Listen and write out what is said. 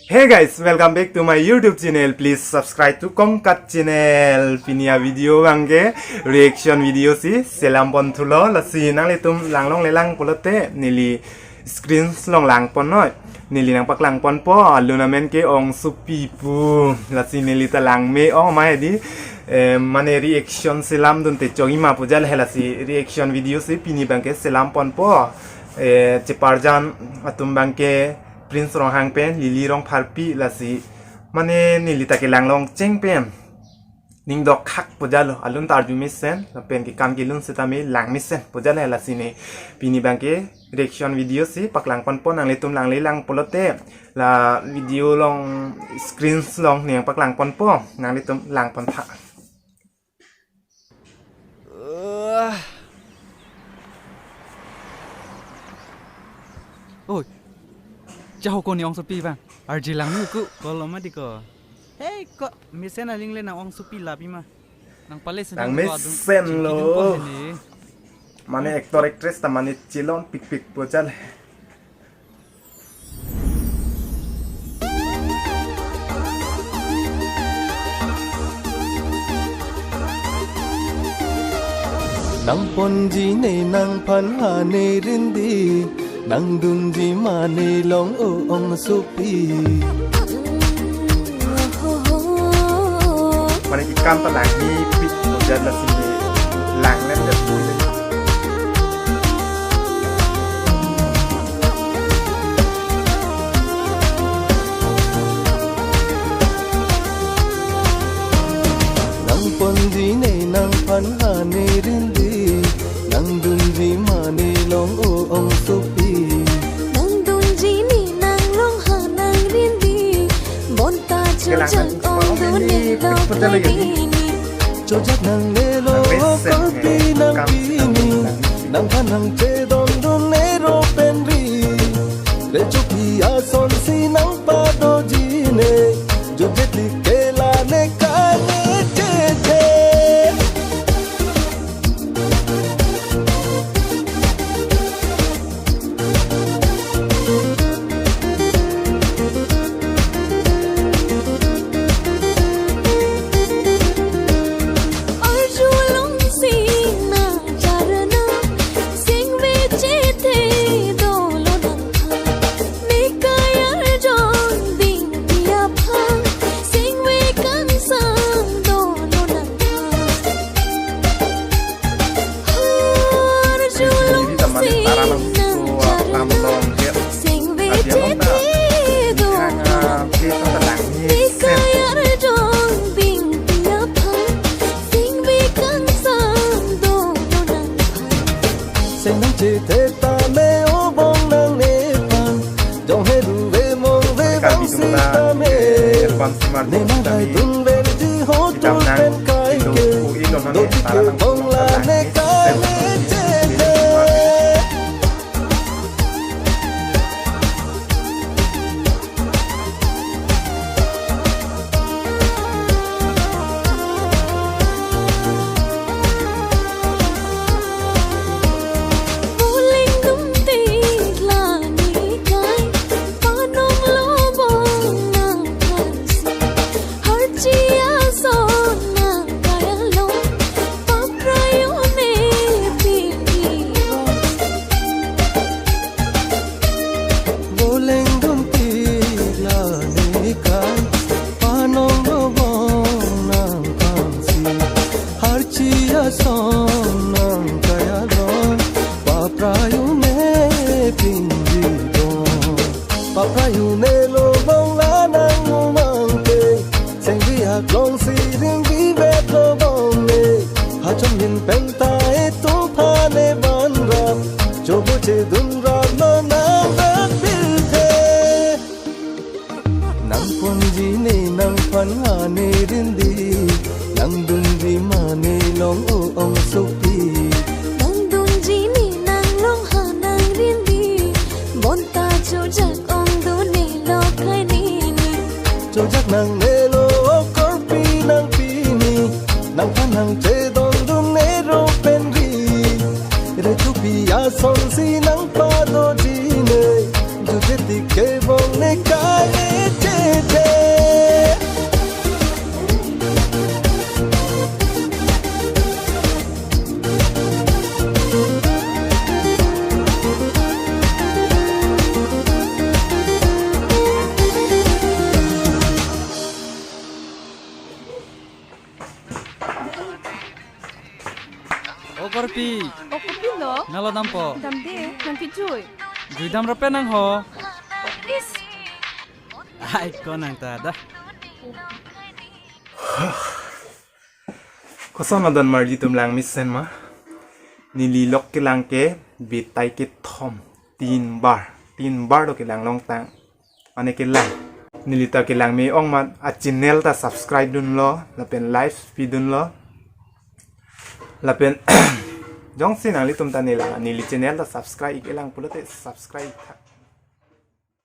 Hey guys, welcome back to my YouTube channel. Please subscribe to Kongkat channel. Pinia video bangge reaction video si selam pon thulo la si nang le tum lang long le lang polote nili screen long lang pon noi nili nang pak lang pon po lunamen ke ong supi pu la si nili ta lang me ong mai di mane reaction selam dun te chogi ma pujal hela si reaction video si pini bangke selam pon po ceparjan atum bangke Prince rong hang pen lili rong pharpi la si mane nili ta ke lang long cheng pen ning dok khak pujalo alun tar ju misen pen ki kam ki lun se ta me lang misen pujal la si ne pini bang ke reaction video si paklang pon pon ang le tum lang le lang polote la video long screen long ne paklang pon po nang le tum lang pon pha Ôi, cháu con ni ong sopi bang, arji lang ni ku kalau mah diko. Hey, kok mesen aling le nang ong sopi lapi mah, nang pale sedang nang mesen lo, mana aktor aktris tamane cilon pik pik pojal. Nang ponji ne nang phan ha ne rindi nang dun ji ma ne long o ong supi Mana ikan ta lang ni pik pojal la sini lang len det pule Nang ponji ne nang phan ha ne rindi nang dun ji ma ne long o ong supi cho chắc nàng lê lô có pi nàng pini nàng phan nàng chê don don nê rô pen ri để cho pi a son si nàng pa do ji nê jo jet li ke la nê ka nê chê chê Sen nang chê thế ta mê ô bong nang nê pan Dòng hê đu về mong về bóng si ta mê Nê ma gai tung về đi hô tu bên cái kê Đô đi kê bong là nê cái nê chê tê son nang kaya don paprayu me pinji don paprayu ne lo bong la nang mang te seng vi a klong si ring vi ve lo bong ne ha chom yin pen ta e to pha ne ban rap jo bo che dun ra no na da bil the nang pon ji ne nang phan ha ne rin di nang dun ji ma ne long o ong supi nang dun ji ni nang long ha nang rin di bon ta cho jak ong do ne lo khai ni ni cho chắc nang ne lo kor pi ni nang phan nang che don dun ne ro pen ri re chu pi a son si nang pa do ji ne ju je ti ke bon ne ka ne che supi O kopi lo? ngalo dampo Damde, nang kijoy. juidam rape nang ho Is, ai ko nang ta da Kosan adan marji tumlang misen ma nililok kilang ke bitai ke thom 3 bar do kilang long tang ane kilang nilita kilang me ong mat a channel ta subscribe dun lo la pen live feed dun lo la pen jong sinang li tum ta nila nili channel ta subscribe ilang pulote subscribe